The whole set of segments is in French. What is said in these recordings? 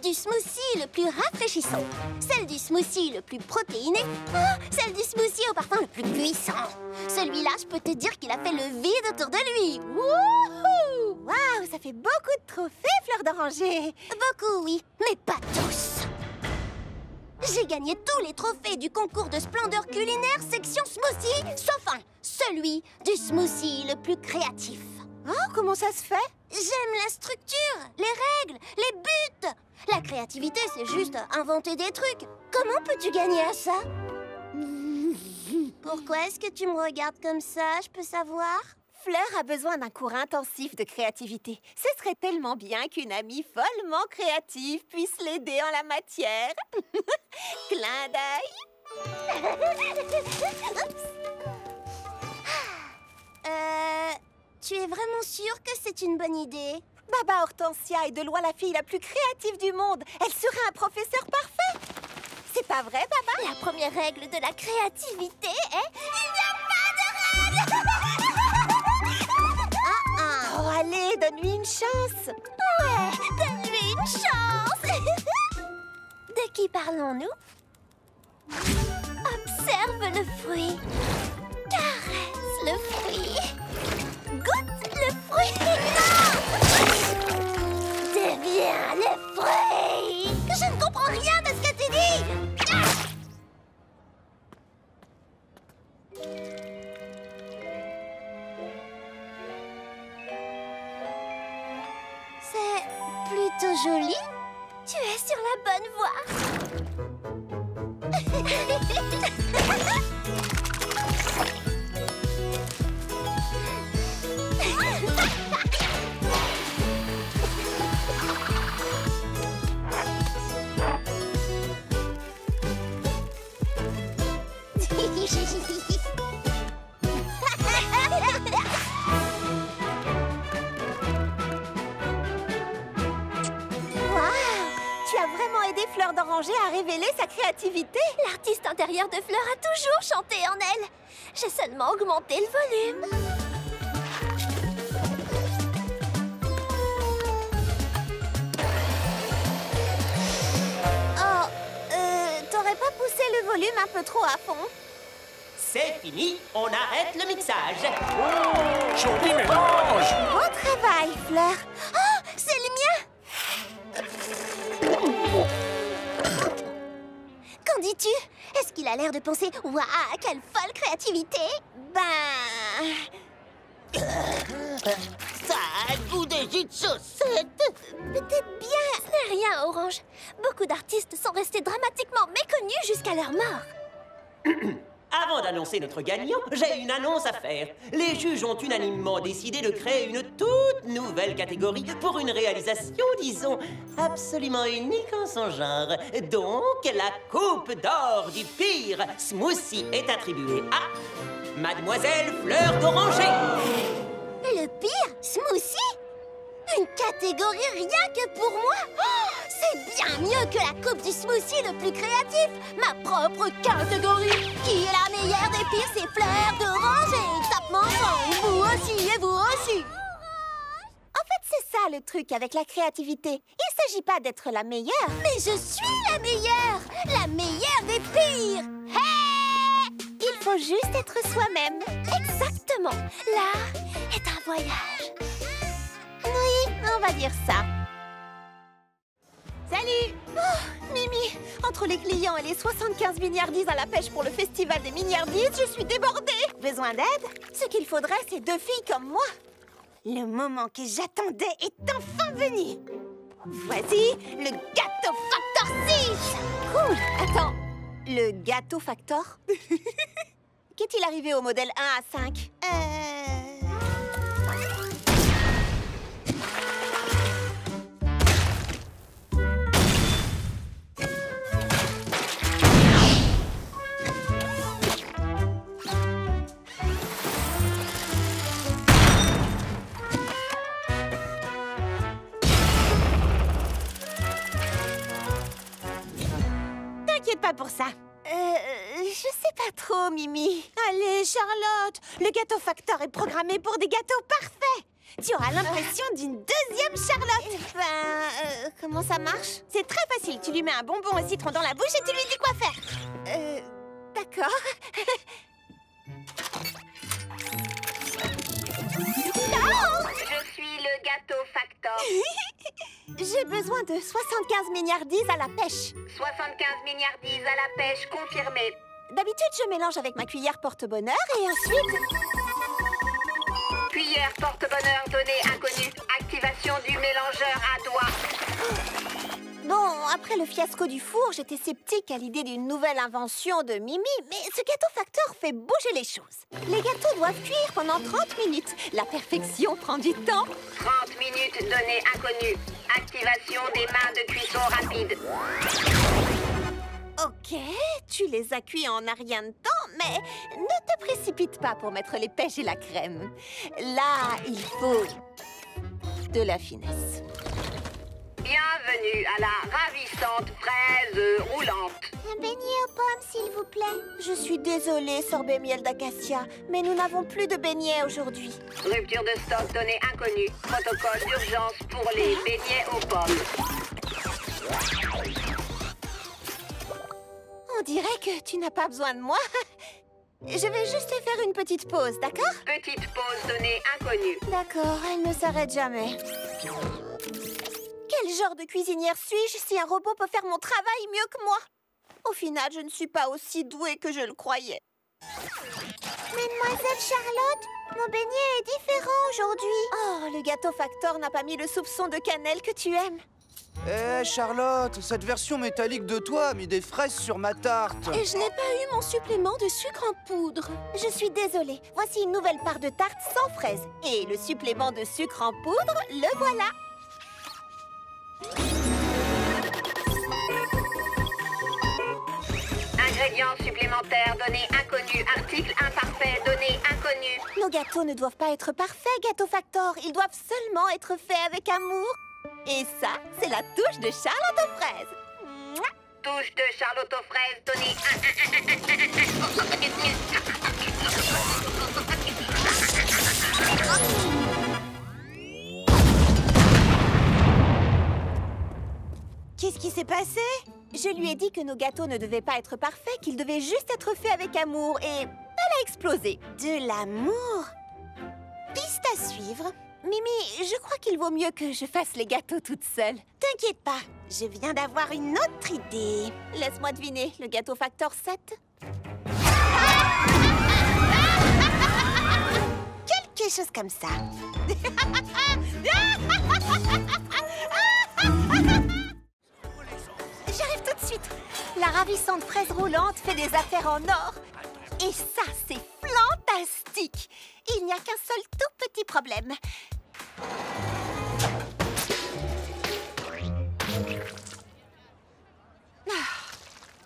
du smoothie le plus rafraîchissant, celle du smoothie le plus protéiné, celle du smoothie au parfum le plus puissant. Celui-là, je peux te dire qu'il a fait le vide autour de lui. Wouhou! Waouh, ça fait beaucoup de trophées, Fleur d'Oranger. Beaucoup, oui, mais pas tous. J'ai gagné tous les trophées du concours de splendeur culinaire section smoothie, sauf un, celui du smoothie le plus créatif. Oh, comment ça se fait? J'aime la structure, les règles, les buts. La créativité, c'est juste inventer des trucs. Comment peux-tu gagner à ça? Pourquoi est-ce que tu me regardes comme ça, je peux savoir? Fleur a besoin d'un cours intensif de créativité. Ce serait tellement bien qu'une amie follement créative puisse l'aider en la matière. Clin d'œil. Tu es vraiment sûre que c'est une bonne idée? Baba Hortensia est de loin la fille la plus créative du monde. Elle serait un professeur parfait. C'est pas vrai, Baba? La première règle de la créativité est... Il n'y a pas de règle! Oh, allez, donne-lui une chance. Ouais, donne-lui une chance. De qui parlons-nous? Observe le fruit. Caresse le fruit. Goûte le fruit. Non! Deviens le fruit. Je ne comprends rien de ce que tu dis. C'est plutôt joli. Tu es sur la bonne voie. Tu as vraiment aidé Fleur d'Oranger à révéler sa créativité. L'artiste intérieur de Fleur a toujours chanté en elle. J'ai seulement augmenté le volume. Oh, t'aurais pas poussé le volume un peu trop à fond? C'est fini, on arrête le mixage. Joli mélange! Bon travail, Fleur. Oh, c'est le mien! Qu'en dis-tu? Est-ce qu'il a l'air de penser « Waouh, quelle folle créativité !» Ben... Ça a le goût des jus de chaussettes. Peut-être bien. Ce n'est rien, Orange. Beaucoup d'artistes sont restés dramatiquement méconnus jusqu'à leur mort. Avant d'annoncer notre gagnant, j'ai une annonce à faire. Les juges ont unanimement décidé de créer une toute nouvelle catégorie pour une réalisation, disons, absolument unique en son genre. Donc, la coupe d'or du pire smoothie est attribuée à Mademoiselle Fleur d'Oranger. Le pire smoothie? Une catégorie rien que pour moi? Oh, c'est bien mieux que la coupe du smoothie le plus créatif. Ma propre catégorie. Qui est la meilleure des pires? C'est Fleur d'Oranger. Tape-moi ensemble. Vous aussi et vous aussi. En fait, c'est ça le truc avec la créativité. Il s'agit pas d'être la meilleure. Mais je suis la meilleure. La meilleure des pires. Hey! Il faut juste être soi-même. Exactement. L'art est un voyage. Oui, on va dire ça. Salut! Oh, Mimi, entre les clients et les 75 milliardises à la pêche pour le festival des milliardises, je suis débordée. Besoin d'aide? Ce qu'il faudrait, c'est 2 filles comme moi. Le moment que j'attendais est enfin venu. Voici le Gâteau Factor 6. Cool. Attends, le Gâteau Factor? Qu'est-il arrivé au modèle 1 à 5? T'inquiète pas pour ça. Je sais pas trop, Mimi. Allez, Charlotte, le Gâteau Factor est programmé pour des gâteaux parfaits. Tu auras l'impression d'une deuxième Charlotte. Comment ça marche? C'est très facile. Tu lui mets un bonbon au citron dans la bouche et tu lui dis quoi faire. D'accord. Je suis le gâteau factor. J'ai besoin de 75 milliardises à la pêche. 75 milliardises à la pêche confirmée. D'habitude, je mélange avec ma cuillère porte-bonheur et ensuite... Cuillère porte-bonheur donnée inconnue. Activation du mélangeur à doigts. Bon, après le fiasco du four, j'étais sceptique à l'idée d'une nouvelle invention de Mimi, mais ce gâteau facteur fait bouger les choses. Les gâteaux doivent cuire pendant 30 minutes. La perfection prend du temps. 30 minutes donnée inconnue. Activation des mains de cuisson rapide. Ok, tu les as cuits en un rien de temps, mais ne te précipite pas pour mettre les pêches et la crème. Là, il faut de la finesse. Bienvenue à la ravissante fraise roulante. Un beignet aux pommes, s'il vous plaît. Je suis désolée, sorbet miel d'acacia, mais nous n'avons plus de beignets aujourd'hui. Rupture de stock donnée inconnue. Protocole d'urgence pour les beignets aux pommes. On dirait que tu n'as pas besoin de moi. Je vais juste faire une petite pause, d'accord? Petite pause donnée inconnue. D'accord, elle ne s'arrête jamais. Quel genre de cuisinière suis-je si un robot peut faire mon travail mieux que moi? Au final, je ne suis pas aussi douée que je le croyais. Mademoiselle Charlotte, mon beignet est différent aujourd'hui. Oh, le gâteau factor n'a pas mis le soupçon de cannelle que tu aimes. Hé, Charlotte, cette version métallique de toi a mis des fraises sur ma tarte. Et je n'ai pas eu mon supplément de sucre en poudre. Je suis désolée. Voici une nouvelle part de tarte sans fraises. Et le supplément de sucre en poudre, le voilà. Ingrédients supplémentaires, données inconnues. Article imparfait, données inconnues. Nos gâteaux ne doivent pas être parfaits, gâteau factor. Ils doivent seulement être faits avec amour. Et ça, c'est la touche de Charlotte aux fraises. Mouah. Touche de Charlotte aux fraises, données Qu'est-ce qui s'est passé? Je lui ai dit que nos gâteaux ne devaient pas être parfaits, qu'ils devaient juste être faits avec amour, et elle a explosé. De l'amour? Piste à suivre. Mimi, je crois qu'il vaut mieux que je fasse les gâteaux toute seule. T'inquiète pas, je viens d'avoir une autre idée. Laisse-moi deviner, le gâteau factor 7? Quelque chose comme ça. J'arrive tout de suite. La ravissante fraise roulante fait des affaires en or. Et ça, c'est fantastique. Il n'y a qu'un seul tout petit problème.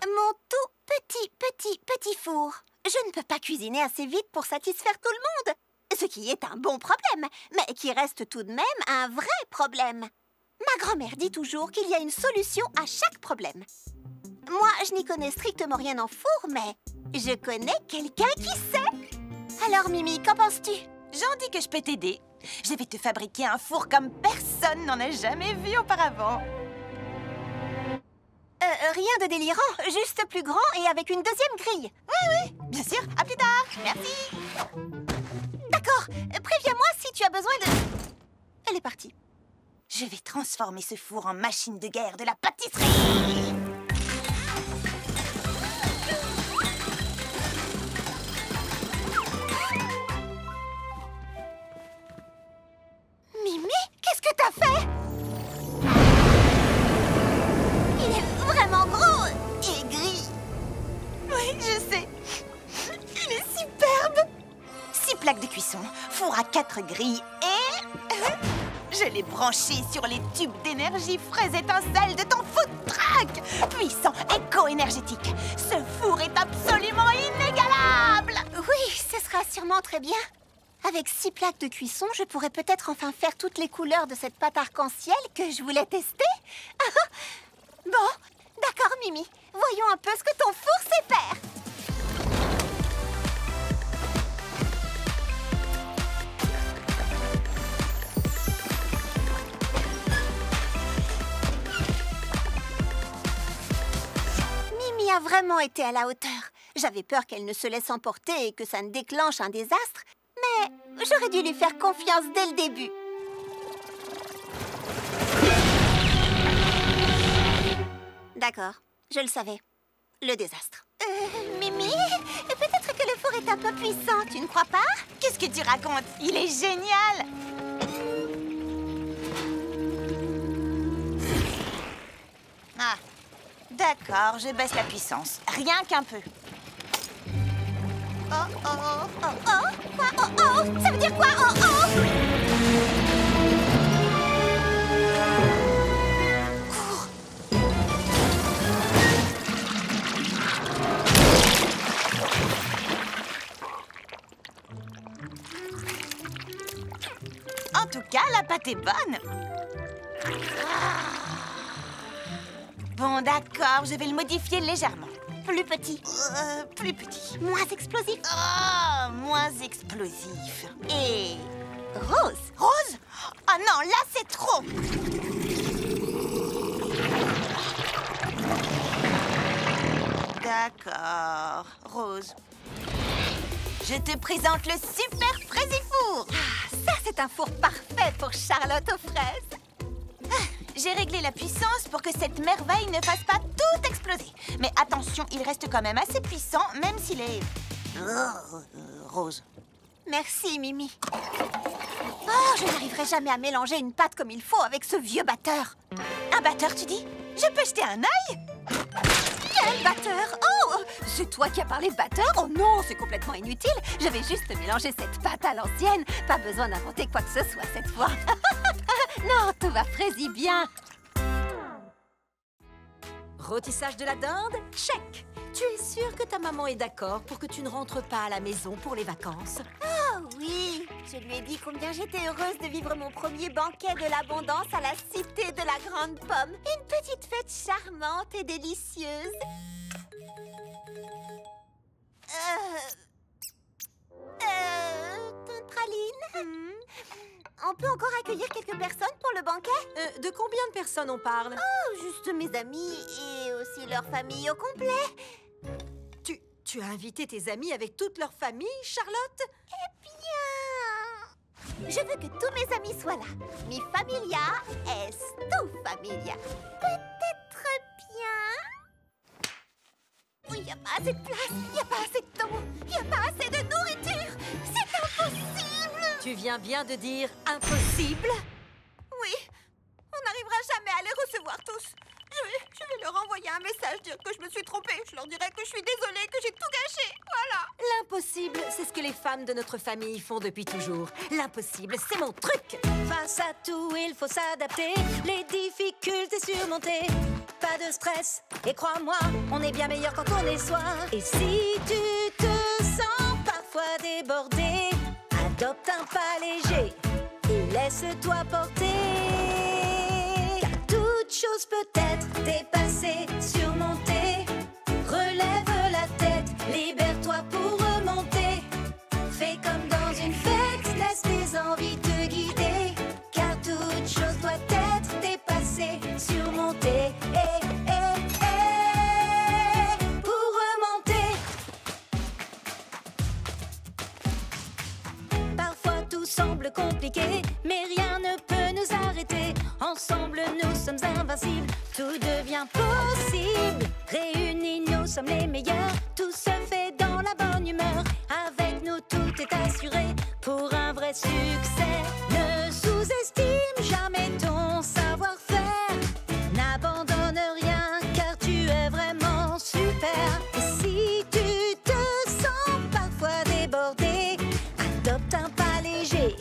Mon tout petit four. Je ne peux pas cuisiner assez vite pour satisfaire tout le monde. Ce qui est un bon problème, mais qui reste tout de même un vrai problème. Ma grand-mère dit toujours qu'il y a une solution à chaque problème. Moi, je n'y connais strictement rien en four, mais je connais quelqu'un qui sait. Alors, Mimi, qu'en penses-tu? J'en dis que je peux t'aider. Je vais te fabriquer un four comme personne n'en a jamais vu auparavant. Rien de délirant, juste plus grand et avec une deuxième grille. Oui, bien sûr. À plus tard. Merci. D'accord, préviens-moi si tu as besoin de... Elle est partie. Je vais transformer ce four en machine de guerre de la pâtisserie. Mimi, qu'est-ce que t'as fait? Il est vraiment gros et gris. Oui, je sais. Il est superbe. 6 plaques de cuisson, four à 4 grilles et... je l'ai branché sur les tubes d'énergie fraise étincelle de ton food truck. Puissant, éco-énergétique. Ce four est absolument inégalable. Oui, ce sera sûrement très bien. Avec 6 plaques de cuisson, je pourrais peut-être enfin faire toutes les couleurs de cette pâte arc-en-ciel que je voulais tester. Bon, d'accord, Mimi. Voyons un peu ce que ton four sait faire. a vraiment été à la hauteur. J'avais peur qu'elle ne se laisse emporter et que ça ne déclenche un désastre. Mais j'aurais dû lui faire confiance dès le début. D'accord, je le savais. Le désastre. Mimi, peut-être que le four est un peu puissant, tu ne crois pas? Qu'est-ce que tu racontes? Il est génial! Ah, d'accord, je baisse la puissance. Rien qu'un peu. Oh, oh, oh, oh, oh, quoi? Oh, oh, ça veut dire quoi? Oh, oh! En tout cas, la pâte est bonne. Bon, d'accord, je vais le modifier légèrement. Plus petit. Plus petit. Moins explosif. Oh, moins explosif. Et... Rose. Rose? Oh non, là, c'est trop. D'accord, Rose. Je te présente le super Fraisifour. Ça, c'est un four parfait pour Charlotte aux fraises. J'ai réglé la puissance pour que cette merveille ne fasse pas tout exploser. Mais attention, il reste quand même assez puissant, même s'il est... rose. Merci, Mimi. Oh, je n'arriverai jamais à mélanger une pâte comme il faut avec ce vieux batteur. Un batteur, tu dis? Je peux jeter un œil? Quel batteur? Oh, c'est toi qui as parlé de batteur? Oh non, c'est complètement inutile. J'avais juste mélangé cette pâte à l'ancienne. Pas besoin d'inventer quoi que ce soit cette fois. Non, tout va fraisi bien. Rôtissage de la dinde? Check! Tu es sûre que ta maman est d'accord pour que tu ne rentres pas à la maison pour les vacances? Oh oui, je lui ai dit combien j'étais heureuse de vivre mon premier banquet de l'abondance à la cité de la Grande Pomme. Une petite fête charmante et délicieuse. Tante Praline, on peut encore accueillir quelques personnes pour le banquet? De combien de personnes on parle? Oh, juste mes amis et aussi leur famille au complet. Tu as invité tes amis avec toute leur famille, Charlotte? Eh bien, je veux que tous mes amis soient là. Mi familia est tu familia. Peut-être bien. Il n'y a pas assez de place, il n'y a pas assez de temps, il n'y a pas assez de nourriture. C'est impossible. Tu viens bien de dire impossible? Oui, on n'arrivera jamais à les recevoir tous. Je vais leur envoyer un message, dire que je me suis trompée. Je leur dirai que je suis désolée, que j'ai tout gâché. Voilà. L'impossible, c'est ce que les femmes de notre famille font depuis toujours. L'impossible, c'est mon truc. Face à tout, il faut s'adapter, les difficultés surmonter. Pas de stress, et crois-moi, on est bien meilleur quand on est soi. Et si tu te sens parfois débordé, adopte un pas léger et laisse-toi porter. Toute chose peut être dépassée, surmontée. Relève la tête, libère-toi pour remonter. Fais comme dans une fête, laisse tes envies te guider. Car toute chose doit être dépassée, surmontée. Pour remonter. Parfois tout semble compliqué, mais rien ne peut nous arrêter. Ensemble, nous sommes invincibles, tout devient possible. Réunis, nous sommes les meilleurs, tout se fait dans la bonne humeur. Avec nous, tout est assuré pour un vrai succès. Ne sous-estime jamais ton savoir-faire. N'abandonne rien, car tu es vraiment super. Et si tu te sens parfois débordé, adopte un pas léger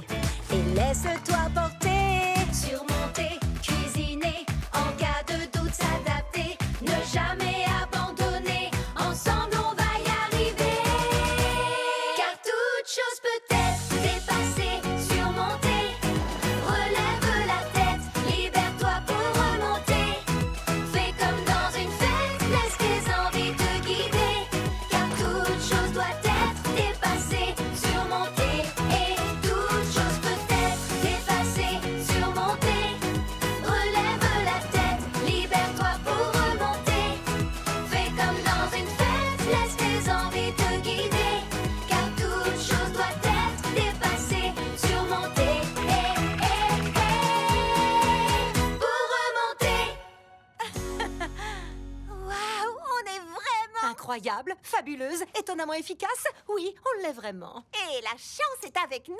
et laisse-toi porter. Surmonter, cuisiner, en cas de doute s'adapter, ne jamais abandonner, ensemble on va y arriver. Car toute chose peut être dépassée, surmontée, relève Incroyable, fabuleuse, étonnamment efficace. Oui, on l'est vraiment. Et la chance est avec nous.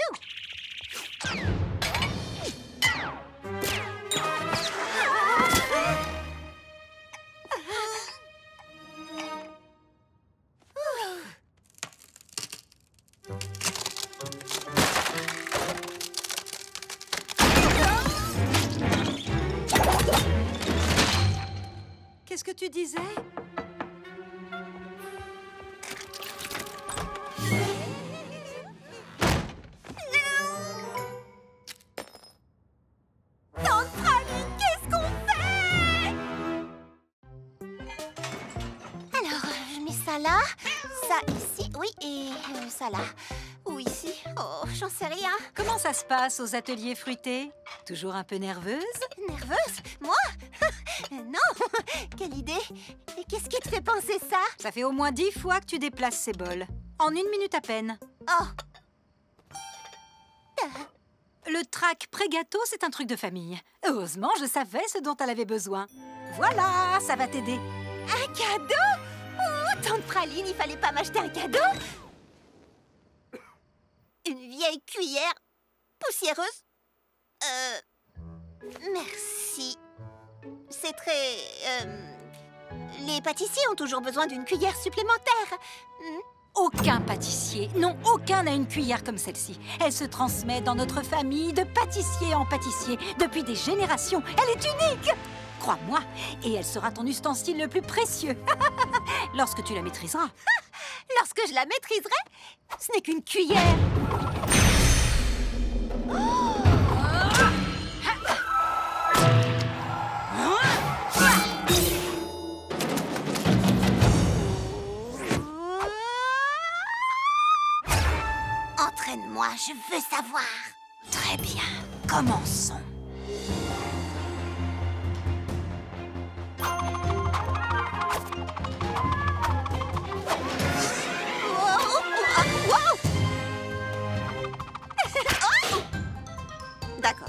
Qu'est-ce que tu disais? Tante Praline, qu'est-ce qu'on fait? Alors, je mets ça là, ça ici, oui, et ça là. Ou ici, oh, j'en sais rien. Comment ça se passe aux ateliers fruités? Toujours un peu nerveuse? Nerveuse? Moi? Non. Quelle idée. Et qu'est-ce qui te fait penser ça? Ça fait au moins 10 fois que tu déplaces ces bols. En 1 minute à peine. Oh. Le trac pré-gâteau, c'est un truc de famille. Heureusement, je savais ce dont elle avait besoin. Voilà, ça va t'aider. Un cadeau? Oh, tante Praline, il fallait pas m'acheter un cadeau? Une vieille cuillère poussiéreuse? Merci. C'est très... Les pâtissiers ont toujours besoin d'une cuillère supplémentaire. Aucun pâtissier, non, aucun n'a une cuillère comme celle-ci. Elle se transmet dans notre famille de pâtissier en pâtissier depuis des générations. Elle est unique! Crois-moi, et elle sera ton ustensile le plus précieux. Lorsque tu la maîtriseras. Lorsque je la maîtriserai, ce n'est qu'une cuillère. Entraîne-moi, je veux savoir. Très bien, commençons. D'accord.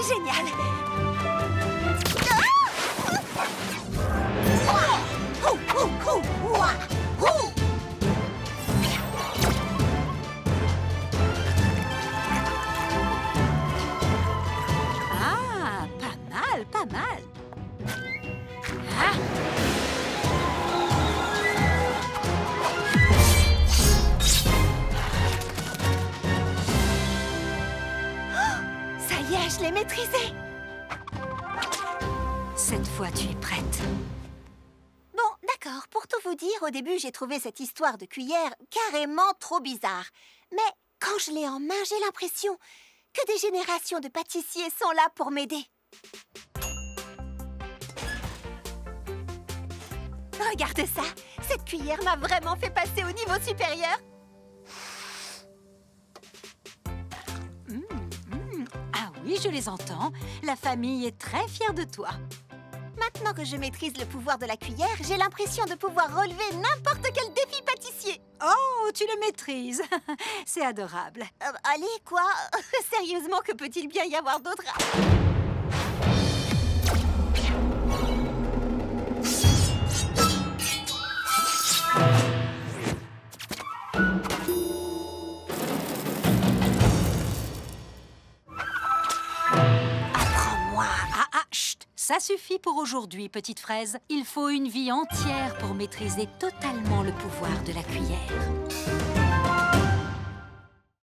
Génial! Ah, pas mal, pas mal. Ah. Ça y est, je l'ai maîtrisé. Cette fois, tu es prête. Bon, d'accord, pour tout vous dire, au début, j'ai trouvé cette histoire de cuillère carrément trop bizarre. Mais quand je l'ai en main, j'ai l'impression que des générations de pâtissiers sont là pour m'aider. Regarde ça, cette cuillère m'a vraiment fait passer au niveau supérieur. Ah oui, je les entends. La famille est très fière de toi. Maintenant que je maîtrise le pouvoir de la cuillère, j'ai l'impression de pouvoir relever n'importe quel défi pâtissier. Oh, tu le maîtrises. C'est adorable. Allez, quoi? Sérieusement, que peut-il bien y avoir d'autre? Apprends-moi. Ah, chut. Ça suffit pour aujourd'hui, petite fraise. Il faut une vie entière pour maîtriser totalement le pouvoir de la cuillère.